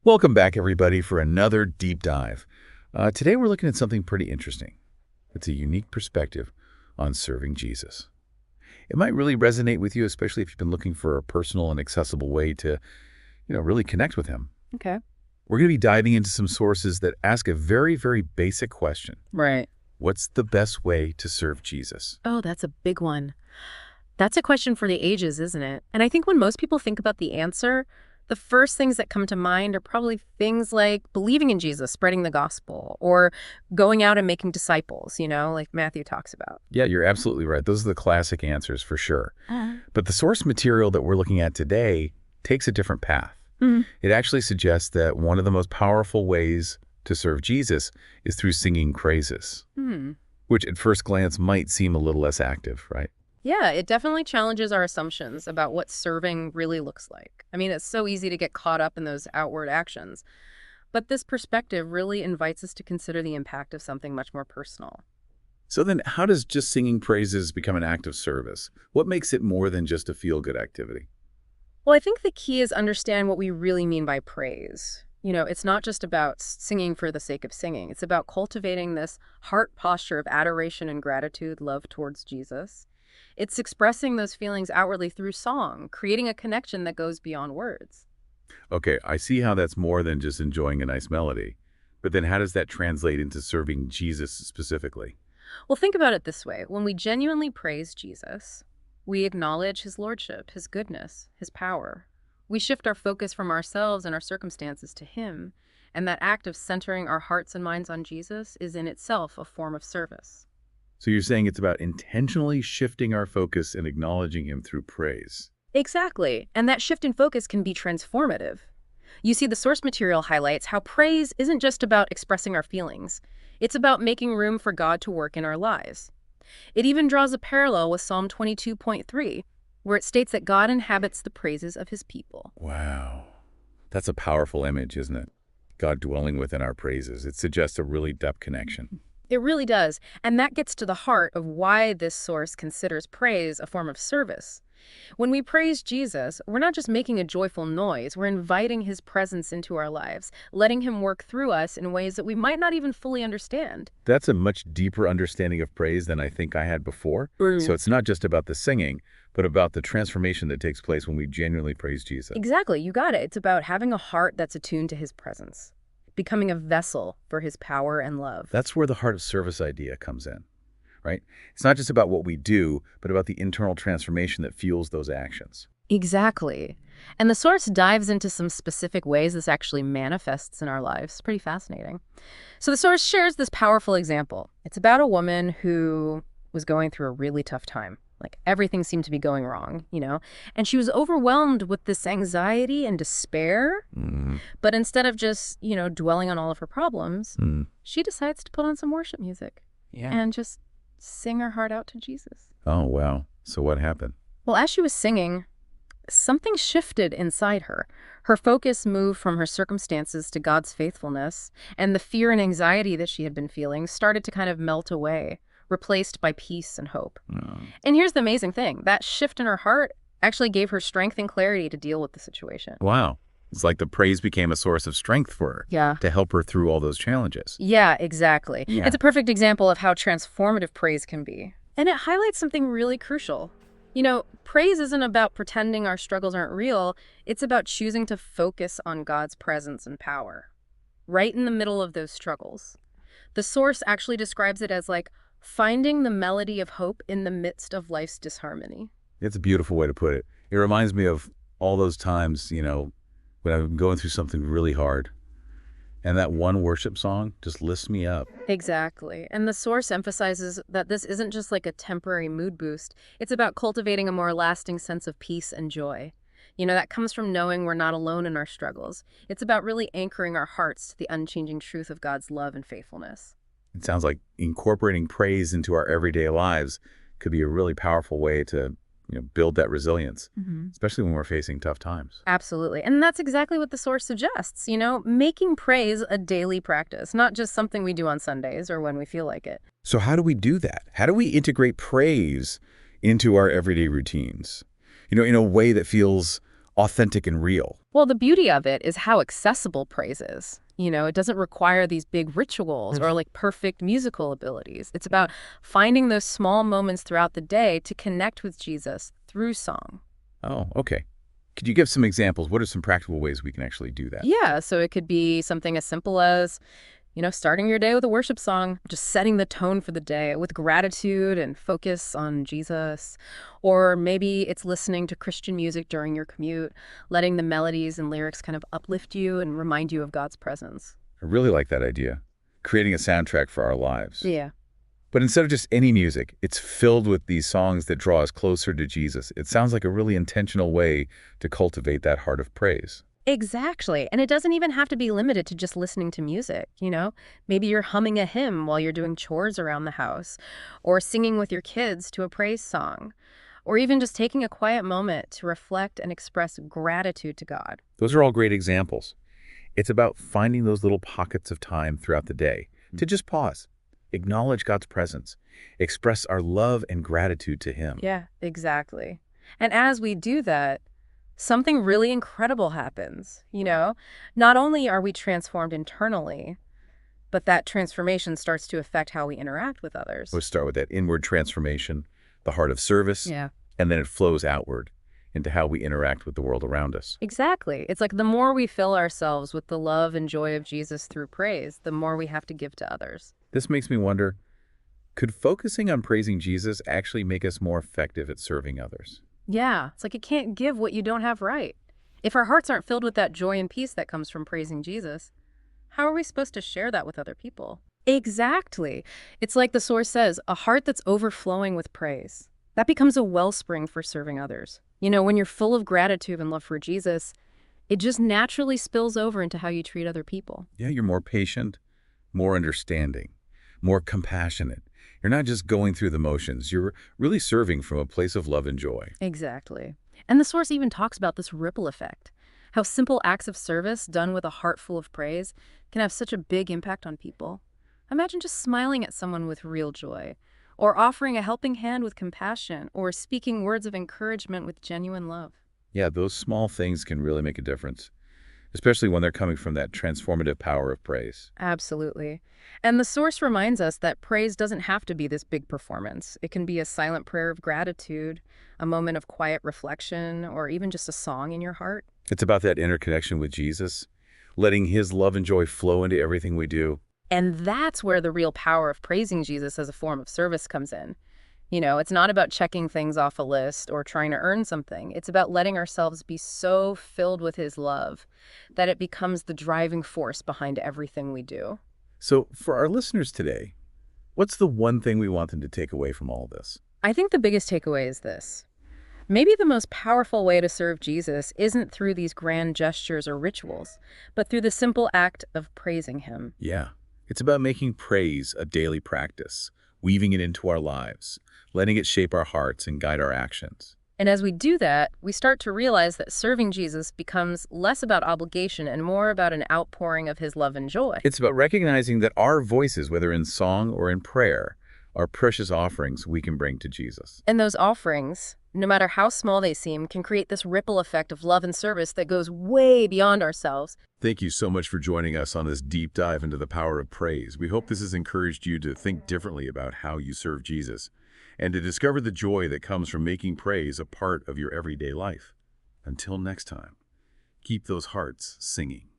Welcome back, everybody, for another deep dive. Today, we're looking at something pretty interesting. It's a unique perspective on serving Jesus. It might really resonate with you, especially if you've been looking for a personal and accessible way to, really connect with him. Okay. We're going to be diving into some sources that ask a very, very basic question. Right. What's the best way to serve Jesus? Oh, that's a big one. That's a question for the ages, isn't it? And I think when most people think about the answer, the first things that come to mind are probably things like believing in Jesus, spreading the gospel, or going out and making disciples, like Matthew talks about. Yeah, you're absolutely right. Those are the classic answers for sure. Uh, But the source material that we're looking at today takes a different path. mm, It actually suggests that one of the most powerful ways to serve Jesus is through singing praises, hmm. which at first glance might seem a little less active, right? Yeah, it definitely challenges our assumptions about what serving really looks like. I mean, it's so easy to get caught up in those outward actions. But this perspective really invites us to consider the impact of something much more personal. So then how does just singing praises become an act of service? What makes it more than just a feel-good activity? Well, I think the key is understand what we really mean by praise. It's not just about singing for the sake of singing. It's about cultivating this heart posture of adoration and gratitude, love towards Jesus. It's expressing those feelings outwardly through song, creating a connection that goes beyond words. Okay, I see how that's more than just enjoying a nice melody. But then how does that translate into serving Jesus specifically? Well, think about it this way. When we genuinely praise Jesus, we acknowledge his lordship, his goodness, his power. We shift our focus from ourselves and our circumstances to him, and that act of centering our hearts and minds on Jesus is in itself a form of service. So you're saying it's about intentionally shifting our focus and acknowledging him through praise. Exactly, and that shift in focus can be transformative. You see, the source material highlights how praise isn't just about expressing our feelings. It's about making room for God to work in our lives. It even draws a parallel with Psalm 22.3, where it states that God inhabits the praises of his people. Wow. That's a powerful image, isn't it? God dwelling within our praises. It suggests a really depth connection. It really does, and that gets to the heart of why this source considers praise a form of service. When we praise Jesus, we're not just making a joyful noise, we're inviting his presence into our lives, letting him work through us in ways that we might not even fully understand. That's a much deeper understanding of praise than I think I had before. So it's not just about the singing, but about the transformation that takes place when we genuinely praise Jesus. Exactly, you got it. It's about having a heart that's attuned to his presence, becoming a vessel for his power and love. That's where the heart of service idea comes in, right? It's not just about what we do, but about the internal transformation that fuels those actions. Exactly. And the source dives into some specific ways this actually manifests in our lives. Pretty fascinating. So the source shares this powerful example. It's about a woman who was going through a really tough time. Like everything seemed to be going wrong, and she was overwhelmed with this anxiety and despair. Mm. But instead of just, dwelling on all of her problems, Mm. she decides to put on some worship music and just sing her heart out to Jesus. Oh, wow. So what happened? Well, as she was singing, something shifted inside her. Her focus moved from her circumstances to God's faithfulness, and the fear and anxiety that she had been feeling started to kind of melt away, replaced by peace and hope. Oh. And here's the amazing thing. That shift in her heart actually gave her strength and clarity to deal with the situation. Wow. It's like the praise became a source of strength for her Yeah. to help her through all those challenges. Yeah, exactly. Yeah. It's a perfect example of how transformative praise can be. And it highlights something really crucial. Praise isn't about pretending our struggles aren't real. It's about choosing to focus on God's presence and power, right in the middle of those struggles. The source actually describes it as like finding the melody of hope in the midst of life's disharmony. It's a beautiful way to put it. It reminds me of all those times, when I'm going through something really hard. And that one worship song just lifts me up. Exactly. And the source emphasizes that this isn't just like a temporary mood boost. It's about cultivating a more lasting sense of peace and joy. That comes from knowing we're not alone in our struggles. It's about really anchoring our hearts to the unchanging truth of God's love and faithfulness. It sounds like incorporating praise into our everyday lives could be a really powerful way to, build that resilience, especially when we're facing tough times. Absolutely. And that's exactly what the source suggests, making praise a daily practice, not just something we do on Sundays or when we feel like it. So how do we do that? How do we integrate praise into our everyday routines? In a way that feels authentic and real. Well, the beauty of it is how accessible praise is. It doesn't require these big rituals or like perfect musical abilities. It's about finding those small moments throughout the day to connect with Jesus through song. Oh, okay. Could you give some examples? What are some practical ways we can actually do that? Yeah, so it could be something as simple as starting your day with a worship song, just setting the tone for the day with gratitude and focus on Jesus. Or maybe it's listening to Christian music during your commute, letting the melodies and lyrics kind of uplift you and remind you of God's presence. I really like that idea. Creating a soundtrack for our lives. Yeah. But instead of just any music, it's filled with these songs that draw us closer to Jesus. It sounds like a really intentional way to cultivate that heart of praise. Exactly. And it doesn't even have to be limited to just listening to music. Maybe you're humming a hymn while you're doing chores around the house, or singing with your kids to a praise song, or even just taking a quiet moment to reflect and express gratitude to God. Those are all great examples. It's about finding those little pockets of time throughout the day to just pause, acknowledge God's presence, express our love and gratitude to Him. Yeah, exactly. And as we do that, something really incredible happens. Not only are we transformed internally, but that transformation starts to affect how we interact with others. We'll start with that inward transformation, the heart of service, Yeah. and then it flows outward into how we interact with the world around us. Exactly. It's like the more we fill ourselves with the love and joy of Jesus through praise, the more we have to give to others. This makes me wonder, could focusing on praising Jesus actually make us more effective at serving others? Yeah, it's like you can't give what you don't have right. If our hearts aren't filled with that joy and peace that comes from praising Jesus, how are we supposed to share that with other people? Exactly. It's like the source says, a heart that's overflowing with praise. That becomes a wellspring for serving others. When you're full of gratitude and love for Jesus, it just naturally spills over into how you treat other people. Yeah, you're more patient, more understanding, more compassionate. You're not just going through the motions. You're really serving from a place of love and joy. Exactly. And the source even talks about this ripple effect, how simple acts of service done with a heart full of praise can have such a big impact on people. Imagine just smiling at someone with real joy, or offering a helping hand with compassion, or speaking words of encouragement with genuine love. Yeah, those small things can really make a difference, especially when they're coming from that transformative power of praise. Absolutely. And the source reminds us that praise doesn't have to be this big performance. It can be a silent prayer of gratitude, a moment of quiet reflection, or even just a song in your heart. It's about that interconnection with Jesus, letting His love and joy flow into everything we do. And that's where the real power of praising Jesus as a form of service comes in. It's not about checking things off a list or trying to earn something. It's about letting ourselves be so filled with His love that it becomes the driving force behind everything we do. So for our listeners today, what's the one thing we want them to take away from all of this? I think the biggest takeaway is this. Maybe the most powerful way to serve Jesus isn't through these grand gestures or rituals, but through the simple act of praising Him. Yeah, it's about making praise a daily practice, weaving it into our lives, letting it shape our hearts and guide our actions. And as we do that, we start to realize that serving Jesus becomes less about obligation and more about an outpouring of His love and joy. It's about recognizing that our voices, whether in song or in prayer, are precious offerings we can bring to Jesus. And those offerings, no matter how small they seem, can create this ripple effect of love and service that goes way beyond ourselves. Thank you so much for joining us on this deep dive into the power of praise. We hope this has encouraged you to think differently about how you serve Jesus and to discover the joy that comes from making praise a part of your everyday life. Until next time, keep those hearts singing.